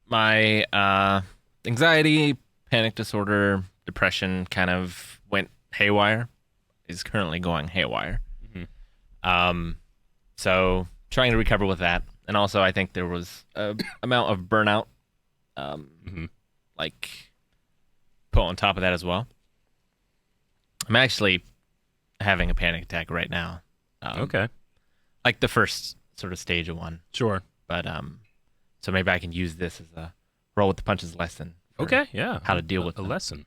my anxiety, panic disorder, depression kind of went haywire. Is currently going haywire. Hmm. Um, so trying to recover with that, and also I think there was a amount of burnout, um, Hmm. like put on top of that as well. I'm actually having a panic attack right now. Okay. Like the first sort of stage of one, Sure. but so maybe I can use this as a roll with the punches lesson for Okay. Yeah. how to deal with a them. lesson.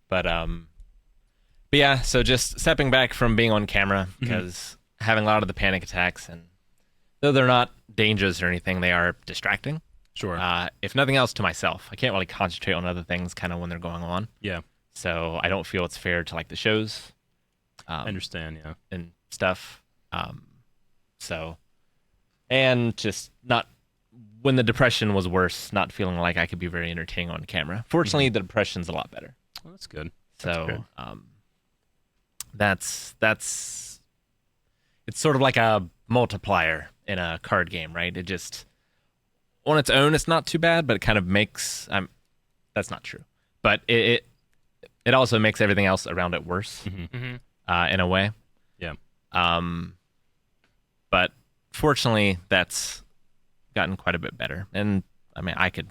But but yeah, so just stepping back from being on camera Mm-hmm. because having a lot of the panic attacks, and though they're not dangerous or anything, they are distracting. Sure. If nothing else, to myself, I can't really concentrate on other things kind of when they're going on. Yeah. So I don't feel it's fair to like the shows I understand. Yeah. and stuff. So and just not when the depression was worse, not feeling like I could be very entertaining on camera. Fortunately, the depression's a lot better. Well, that's good. So good. that's it's sort of like a multiplier in a card game, right? It just on its own it's not too bad, but it kind of makes that's not true. But it also makes everything else around it worse in a way. Yeah. But fortunately that's gotten quite a bit better. And I mean I could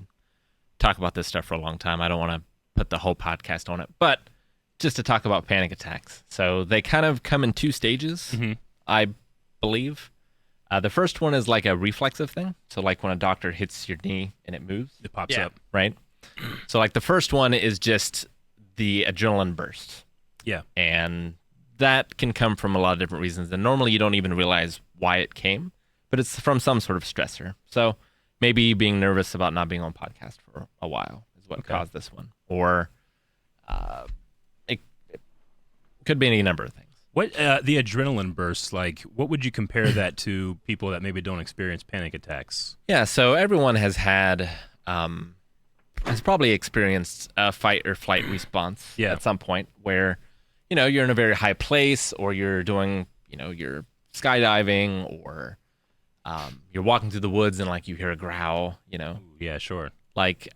talk about this stuff for a long time. I don't want to put the whole podcast on it, but just to talk about panic attacks. So they kind of come in two stages, I believe. The first one is like a reflexive thing. So like when a doctor hits your knee and it moves, It pops up. right? So like the first one is just the adrenaline burst. Yeah. And that can come from a lot of different reasons. And normally you don't even realize why it came, but it's from some sort of stressor. So maybe being nervous about not being on podcast for a while is what caused this one. Or it could be any number of things. What the adrenaline bursts like? What would you compare that to people that maybe don't experience panic attacks? Yeah, so everyone has probably experienced a fight or flight response at some point where, you're in a very high place or you're doing, you're skydiving or you're walking through the woods and like you hear a growl, Ooh, yeah, sure. like,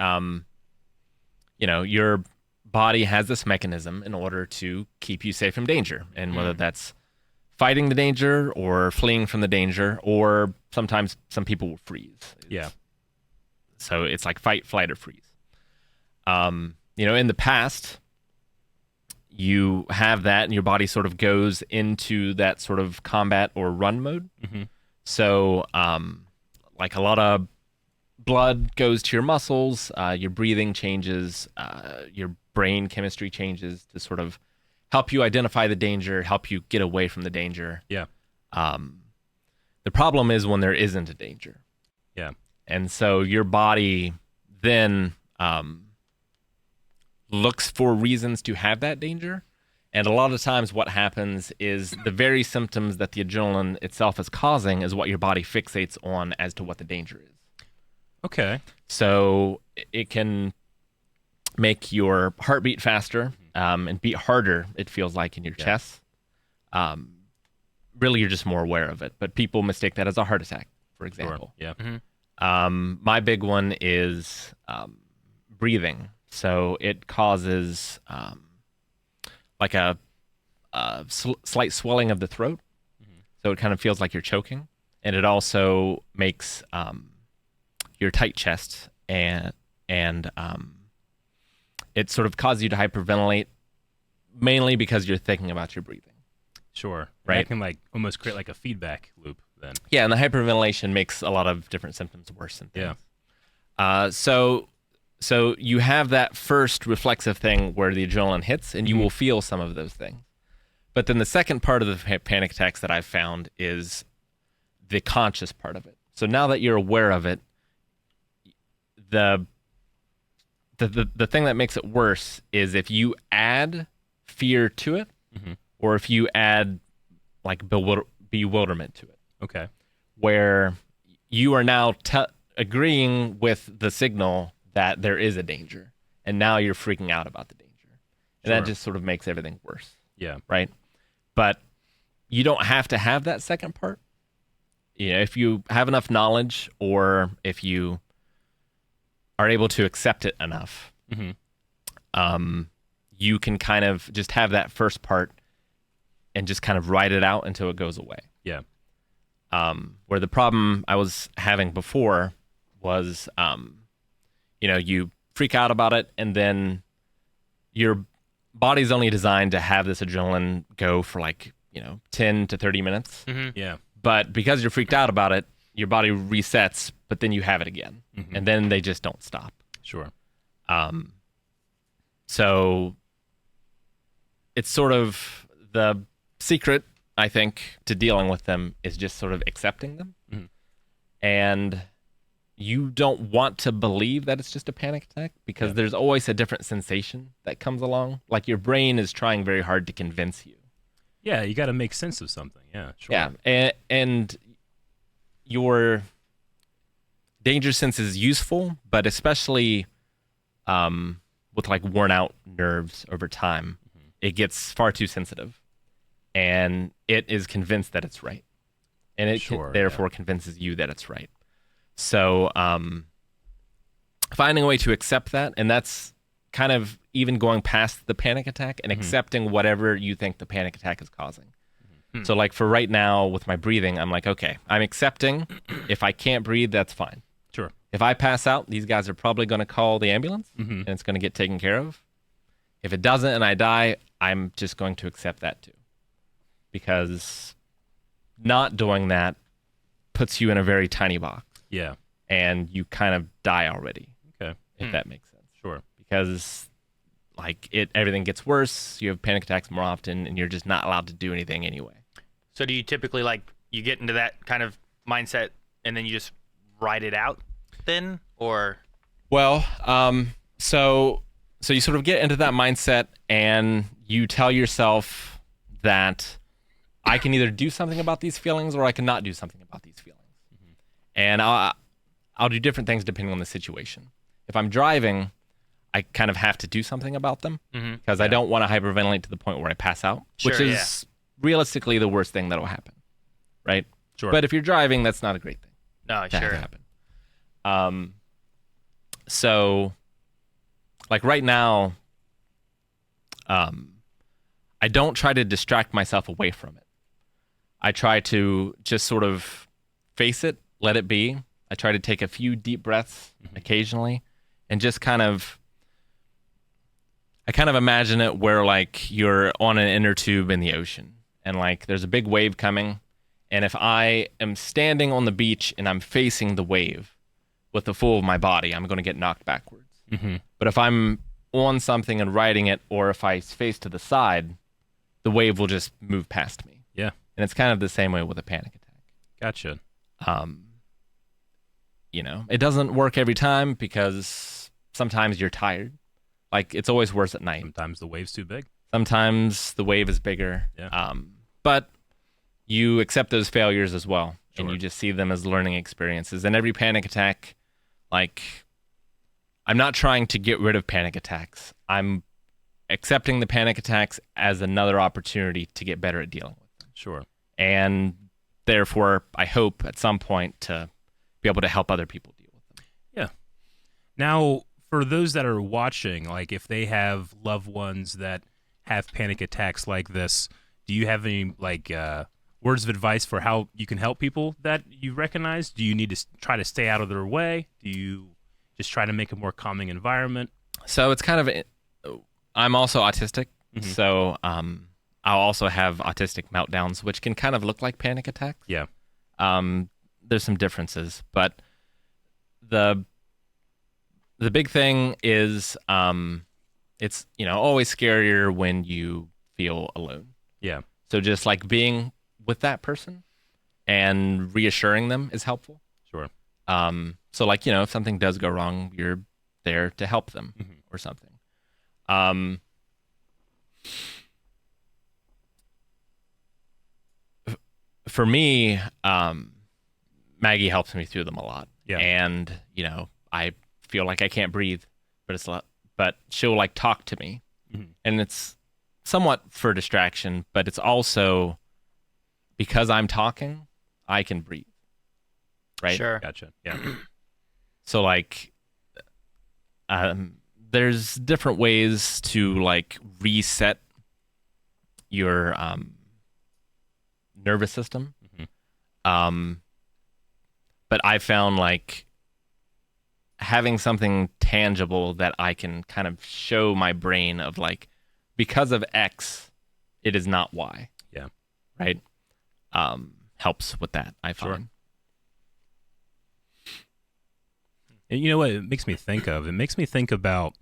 your body has this mechanism in order to keep you safe from danger. And whether that's fighting the danger or fleeing from the danger, or sometimes some people will freeze. Yeah. So it's like fight, flight, or freeze. In the past, you have that and your body sort of goes into that sort of combat or run mode. So, like a lot of blood goes to your muscles, your breathing changes, your brain chemistry changes to sort of help you identify the danger, help you get away from the danger. Yeah. The problem is when there isn't a danger. Yeah. And so your body then looks for reasons to have that danger. And a lot of times what happens is the very symptoms that the adrenaline itself is causing is what your body fixates on as to what the danger is. Okay. So it can make your heart beat faster and beat harder, it feels like, in your chest. Really, you're just more aware of it. But people mistake that as a heart attack, for example. Sure. Yeah. My big one is breathing. So it causes like a slight swelling of the throat. So it kind of feels like you're choking. And it also makes your tight chest and it sort of causes you to hyperventilate, mainly because you're thinking about your breathing. Sure. Right. That can like almost create like a feedback loop then. Yeah, and the hyperventilation makes a lot of different symptoms worse and things. Yeah. So you have that first reflexive thing where the adrenaline hits, and you will feel some of those things. But then the second part of the panic attacks that I've found is the conscious part of it. So now that you're aware of it, the thing that makes it worse is if you add fear to it, or if you add like bewilderment to it. Okay. Where you are now agreeing with the signal that there is a danger, and now you're freaking out about the danger, and that just sort of makes everything worse. Yeah. Right. But you don't have to have that second part. If you have enough knowledge, or if you are able to accept it enough, you can kind of just have that first part and just kind of ride it out until it goes away. Yeah. Where the problem I was having before was, you freak out about it, and then your body's only designed to have this adrenaline go for 10 to 30 minutes. Yeah. But because you're freaked out about it, your body resets, but then you have it again. And then they just don't stop. Sure. So it's sort of the secret, I think, to dealing with them is just sort of accepting them. And you don't want to believe that it's just a panic attack because there's always a different sensation that comes along. Like your brain is trying very hard to convince you. Yeah, you got to make sense of something. Yeah, sure. Yeah, and your danger sense is useful, but especially with worn out nerves over time, it gets far too sensitive, and it is convinced that it's right, and it therefore convinces you that it's right. So finding a way to accept that, and that's kind of even going past the panic attack and accepting whatever you think the panic attack is causing. So for right now with my breathing, I'm like, okay, I'm accepting if I can't breathe, that's fine. Sure. If I pass out, these guys are probably going to call the ambulance and it's going to get taken care of. If it doesn't and I die, I'm just going to accept that too. Because not doing that puts you in a very tiny box. Yeah. And you kind of die already. Okay. If that makes sense. Sure. Because everything gets worse, you have panic attacks more often, and you're just not allowed to do anything anyway. So do you typically you get into that kind of mindset and then you just ride it out then, or? Well, so you sort of get into that mindset and you tell yourself that I can either do something about these feelings or I cannot do something about these feelings. And I'll do different things depending on the situation. If I'm driving, I kind of have to do something about them because I don't want to hyperventilate to the point where I pass out, which is realistically the worst thing that'll happen, right? Sure. But if you're driving, that's not a great thing. No, to sure. have happen. So right now, I don't try to distract myself away from it. I try to just sort of face it, let it be. I try to take a few deep breaths occasionally and just I kind of imagine it where you're on an inner tube in the ocean and there's a big wave coming. And if I am standing on the beach and I'm facing the wave with the full of my body, I'm going to get knocked backwards. But if I'm on something and riding it, or if I face to the side, the wave will just move past me. Yeah. And it's kind of the same way with a panic attack. Gotcha. It doesn't work every time because sometimes you're tired. It's always worse at night. Sometimes the wave's too big. Sometimes the wave is bigger. Yeah. But you accept those failures as well. Sure. And you just see them as learning experiences. And every panic attack, I'm not trying to get rid of panic attacks. I'm accepting the panic attacks as another opportunity to get better at dealing with them. Sure. And therefore, I hope at some point to be able to help other people deal with them. Yeah. Now, for those that are watching, if they have loved ones that have panic attacks like this, do you have any words of advice for how you can help people that you recognize? Do you need to try to stay out of their way? Do you just try to make a more calming environment? So it's kind of, I'm also autistic, so I'll also have autistic meltdowns, which can kind of look like panic attacks. Yeah. There's some differences, but the big thing is it's always scarier when you feel alone. Yeah. So just being with that person and reassuring them is helpful. Sure. So if something does go wrong, you're there to help them or something. For me, Maggie helps me through them a lot. Yeah. And, I feel like I can't breathe, but she'll talk to me. And it's somewhat for distraction, but it's also because I'm talking, I can breathe. Right? Sure. Gotcha. Yeah. So there's different ways to like reset your nervous system. But I found like having something tangible that I can kind of show my brain of like, because of X, it is not Y. Yeah. Right. Helps with that, I find. And you know what it makes me think of? It makes me think about,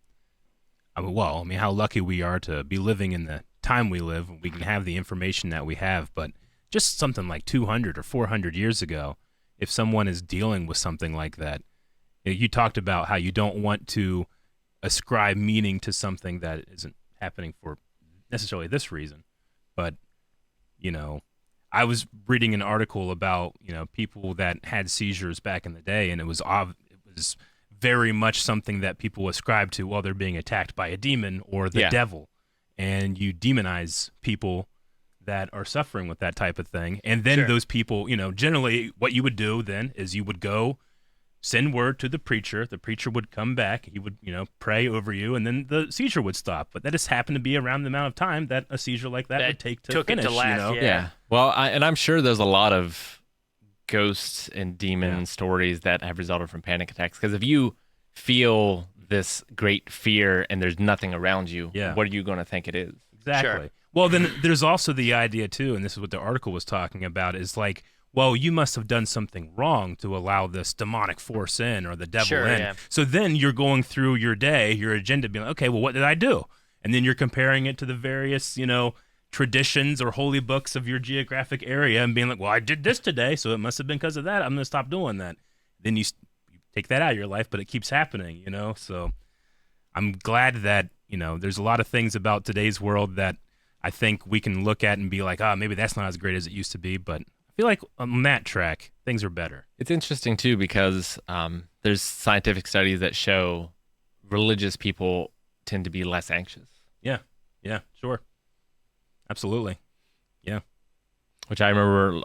how lucky we are to be living in the time we live when we can have the information that we have. But just something like 200 or 400 years ago, if someone is dealing with something like that, you talked about how you don't want to ascribe meaning to something that isn't happening for necessarily this reason. But, I was reading an article about, people that had seizures back in the day, and it was very much something that people ascribe to, they're being attacked by a demon or the devil. And you demonize people that are suffering with that type of thing. And then those people, generally what you would do then is you would go send word to the preacher. The preacher would come back. He would, pray over you, and then the seizure would stop. But that just happened to be around the amount of time that a seizure like that would take to finish. It to last, Yeah. Well, I'm sure there's a lot of ghosts and demon stories that have resulted from panic attacks. Because if you feel this great fear and there's nothing around you, what are you going to think it is? Exactly. Sure. Well, then there's also the idea, too, and this is what the article was talking about, is like, well, you must have done something wrong to allow this demonic force in or the devil in. Yeah. So then you're going through your day, your agenda, being like, okay, well, what did I do? And then you're comparing it to the various, traditions or holy books of your geographic area and being like, well, I did this today, so it must have been because of that. I'm going to stop doing that. Then you take that out of your life, but it keeps happening, So I'm glad that, there's a lot of things about today's world that I think we can look at and be like, maybe that's not as great as it used to be, but I feel like on that track, things are better. It's interesting, too, because there's scientific studies that show religious people tend to be less anxious. Yeah, sure. Absolutely. Yeah. Which I remember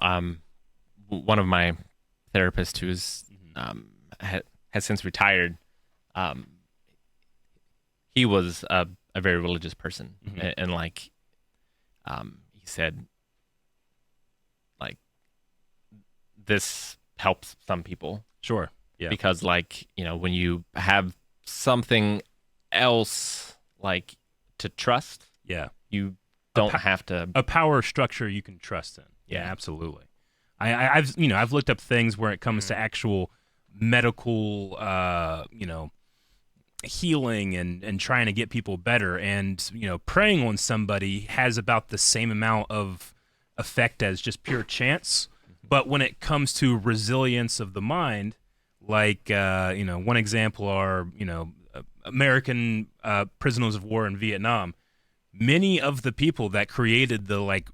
one of my therapists who's has since retired, he was a very religious person. And like, he said, like, this helps some people. Sure. Yeah. Because like, when you have something else like to trust, you don't have to a power structure you can trust in. Yeah, absolutely. I've looked up things where it comes to actual medical healing and trying to get people better, and praying on somebody has about the same amount of effect as just pure chance. But when it comes to resilience of the mind, like one example are American prisoners of war in Vietnam. Many of the people that created the like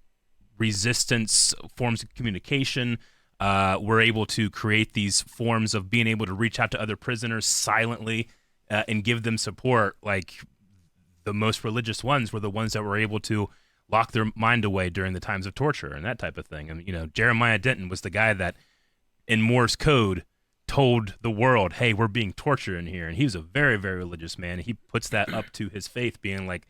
resistance forms of communication were able to create these forms of being able to reach out to other prisoners silently and give them support. Like the most religious ones were the ones that were able to lock their mind away during the times of torture and that type of thing. And Jeremiah Denton was the guy that in Morse code told the world, hey, we're being tortured in here. And he was a very, very religious man. He puts that up to his faith, being like,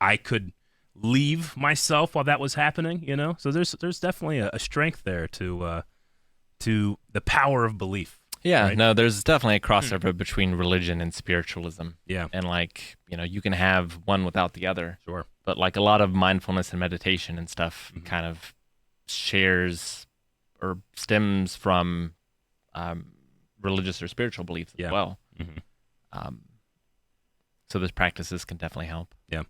I could leave myself while that was happening, So there's definitely a strength there to the power of belief. Yeah, right? No, there's definitely a crossover between religion and spiritualism. Yeah. And like, you can have one without the other. Sure. But like a lot of mindfulness and meditation and stuff kind of shares or stems from religious or spiritual beliefs as well. So those practices can definitely help. Yeah.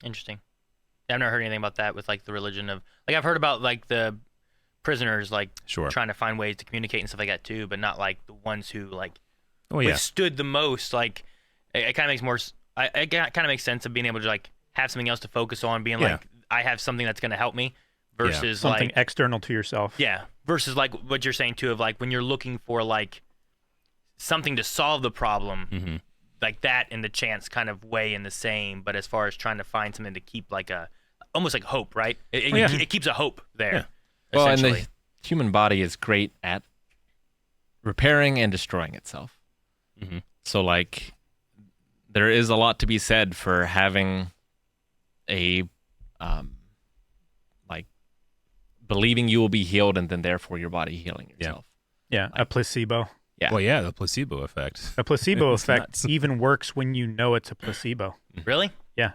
Interesting. I've never heard anything about that with like the religion of like I've heard about like the prisoners like trying to find ways to communicate and stuff like that too, but not like the ones who like withstood the most. Like it kind of makes more. It kind of makes sense of being able to like have something else to focus on, being like I have something that's going to help me versus something like external to yourself. Yeah. Versus like what you're saying too of like when you're looking for like something to solve the problem. Like that and the chance kind of weigh in the same, but as far as trying to find something to keep like almost like hope, right? It keeps a hope there. Well, and the human body is great at repairing and destroying itself. So like, there is a lot to be said for having a, like, believing you will be healed and then therefore your body healing yourself. Yeah, a placebo. Yeah. Well, yeah, the placebo effect. A placebo It's effect nuts. even works when you know it's a placebo. Really? Yeah.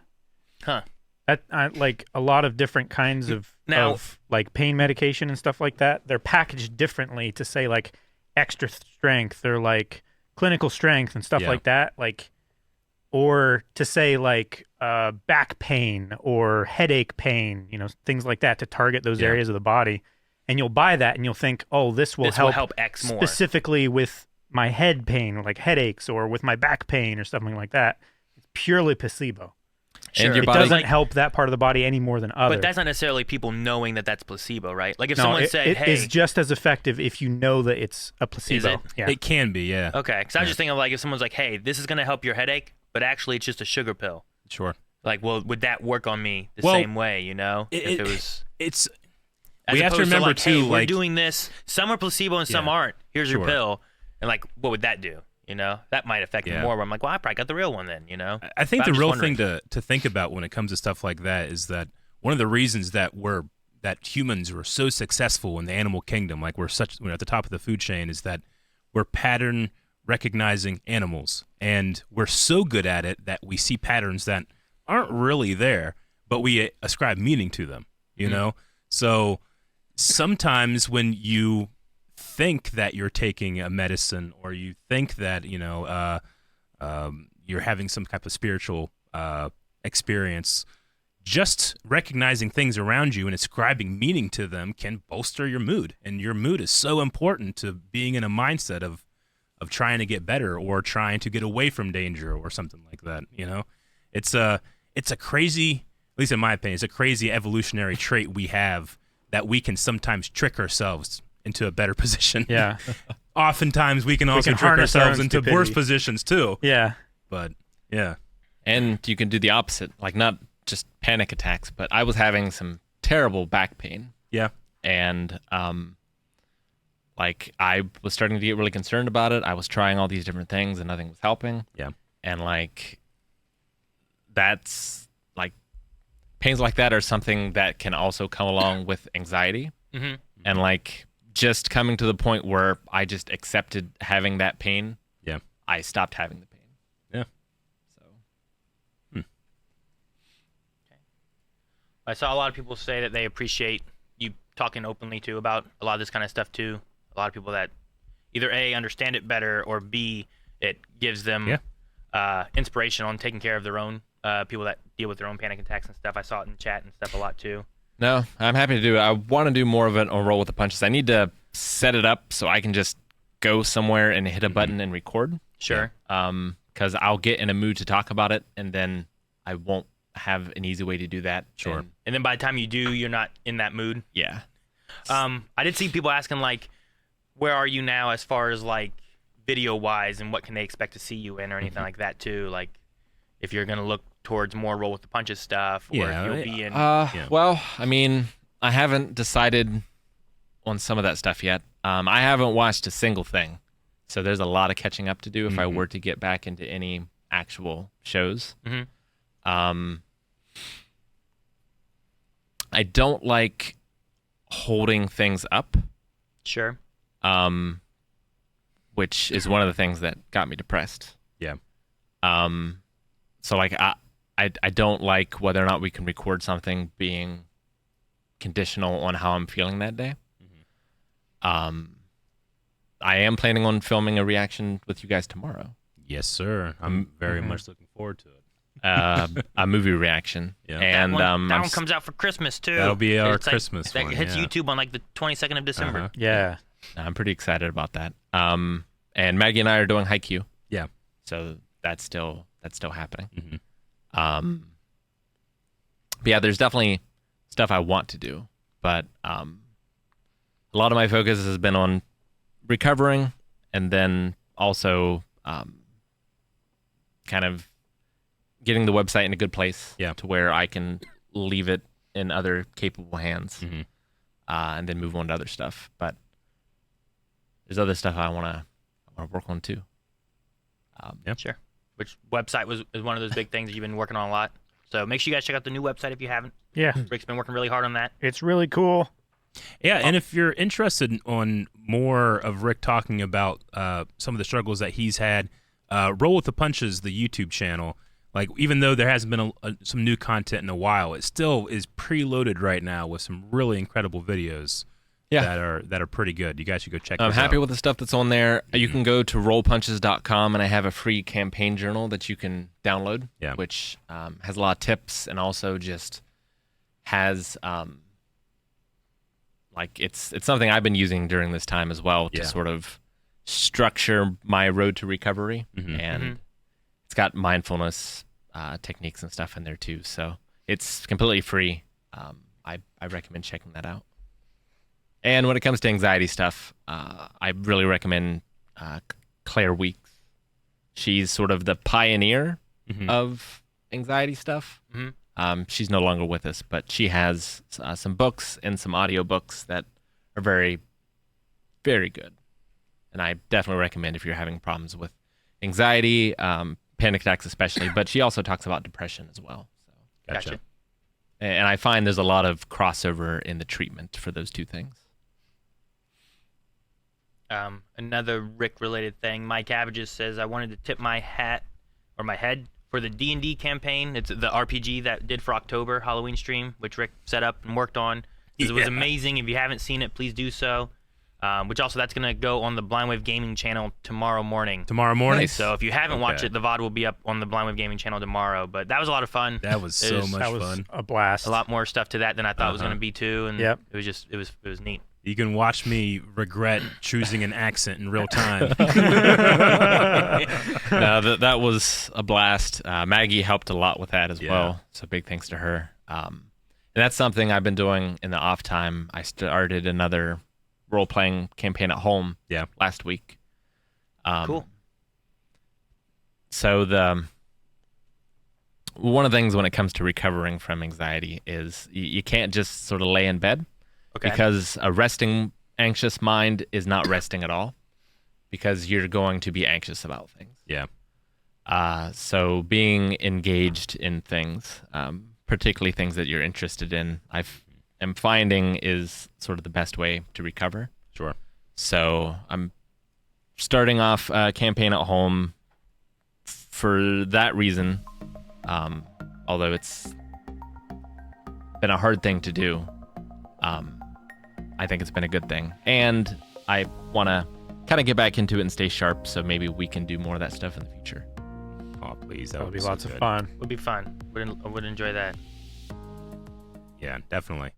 Huh. That like a lot of different kinds of like pain medication and stuff like that. They're packaged differently to say like extra strength or like clinical strength and stuff like that. Like, or to say like back pain or headache pain, you know, things like that to target those areas of the body. And you'll buy that and you'll think, oh, this will help X more. Specifically with my head pain or like headaches or with my back pain or something like that. It's purely placebo. Sure. And your It body doesn't help that part of the body any more than others. But that's not necessarily people knowing that that's placebo, right? Like if someone said, it hey. is just as effective if you know that it's a placebo. Is it? Yeah. It can be, yeah. Okay, because I was just thinking of like if someone's like, hey, this is going to help your headache, but actually it's just a sugar pill. Sure. Like, well, would that work on me the same way, you know? If it was... It's... As we have to remember, like, too, hey, like... we're doing this. Some are placebo and some aren't. Here's your pill. And like, what would that do? You know? That might affect me more, where I'm like, well, I probably got the real one then, you know? I think the real thing to think about when it comes to stuff like that is that one of the reasons that humans were so successful in the animal kingdom, like we're at the top of the food chain, is that we're pattern recognizing animals. And we're so good at it that we see patterns that aren't really there, but we ascribe meaning to them, you know? So sometimes when you think that you're taking a medicine or you think that, you know, you're having some type of spiritual experience, just recognizing things around you and ascribing meaning to them can bolster your mood. And your mood is so important to being in a mindset of trying to get better or trying to get away from danger or something like that, you know? It's a crazy, at least in my opinion, it's a crazy evolutionary trait we have that we can sometimes trick ourselves into a better position. Yeah. Oftentimes we can also trick harness our ourselves own into stupidity. worse positions too. Yeah. But yeah. And you can do the opposite, like not just panic attacks, but I was having some terrible back pain. Yeah. And like I was starting to get really concerned about it. I was trying all these different things and nothing was helping. Yeah. And like that's like pains like that are something that can also come along with anxiety. Mm-hmm. And like just coming to the point where I just accepted having that pain. Yeah. I stopped having the pain. Yeah. So I saw a lot of people say that they appreciate you talking openly too about a lot of this kind of stuff too. A lot of people that either A, understand it better, or B, it gives them inspiration on taking care of their own people that deal with their own panic attacks and stuff. I saw it in chat and stuff a lot too. no, I'm happy to do it. I want to do more of it on Roll with the Punches. I need to set it up so I can just go somewhere and hit a button and record. Sure. Because I'll get in a mood to talk about it, and then I won't have an easy way to do that. Sure. And then by the time you do, you're not in that mood. Yeah. I did see people asking like, where are you now as far as like video wise, and what can they expect to see you in or anything like that too? Like if you're gonna look towards more Roll with the Punches stuff, or if you'll be in. Well, I mean, I haven't decided on some of that stuff yet. I haven't watched a single thing, so there's a lot of catching up to do if I were to get back into any actual shows. I don't like holding things up, Sure. which is one of the things that got me depressed. Yeah. So like I don't like whether or not we can record something being conditional on how I'm feeling that day. I am planning on filming a reaction with you guys tomorrow. Yes, sir. I'm very much looking forward to it. A movie reaction. Yeah. And that one comes out for Christmas too. That'll be our It's like- Christmas that one, hits yeah. YouTube on like the 22nd of December. Yeah. I'm pretty excited about that. And Maggie and I are doing Haikyuu. Yeah. So that's still happening. Mhm. But yeah, there's definitely stuff I want to do, but a lot of my focus has been on recovering, and then also kind of getting the website in a good place to where I can leave it in other capable hands, and then move on to other stuff. But there's other stuff I want to work on too. Sure. Which website is one of those big things that you've been working on a lot. So make sure you guys check out the new website if you haven't. Yeah. Rick's been working really hard on that. It's really cool. Yeah, and if you're interested on more of Rick talking about some of the struggles that he's had, Roll with the Punches, the YouTube channel, like even though there hasn't been some new content in a while, it still is preloaded right now with some really incredible videos that are pretty good. You guys should go check I'm those out. happy with the stuff that's on there. You can go to rollpunches.com, and I have a free campaign journal that you can download, which has a lot of tips and also just has it's something I've been using during this time as well to sort of structure my road to recovery, and it's got mindfulness techniques and stuff in there too. So it's completely free. I recommend checking that out. And when it comes to anxiety stuff, I really recommend Claire Weeks. She's sort of the pioneer of anxiety stuff. She's no longer with us, but she has some books and some audiobooks that are very, very good. And I definitely recommend if you're having problems with anxiety, panic attacks especially, but she also talks about depression as well. So. Gotcha. And I find there's a lot of crossover in the treatment for those two things. Another Rick-related thing, Mike Cabbages says, I wanted to tip my hat or my head for the D&D campaign. It's the RPG that did for October Halloween stream, which Rick set up and worked on. It was amazing. If you haven't seen it, please do so. Which also, that's going to go on the Blind Wave Gaming channel tomorrow morning. Tomorrow morning? Nice. So if you haven't watched it, the VOD will be up on the Blind Wave Gaming channel tomorrow. But that was a lot of fun. That was so much fun. That was a blast. A lot more stuff to that than I thought it was going to be too. And it was neat. You can watch me regret choosing an accent in real time. No, that was a blast. Maggie helped a lot with that as well, so big thanks to her. And that's something I've been doing in the off time. I started another role-playing campaign at home last week. Cool. So one of the things when it comes to recovering from anxiety is you can't just sort of lay in bed. Because a resting, anxious mind is not resting at all, because you're going to be anxious about things. So being engaged in things, particularly things that you're interested in, I am finding is sort of the best way to recover. Sure. So I'm starting off a campaign at home for that reason, although it's been a hard thing to do. I think it's been a good thing. And I want to kind of get back into it and stay sharp, so maybe we can do more of that stuff in the future. Oh, please. That would be lots of fun. Would be fun. I would enjoy that. Yeah, definitely.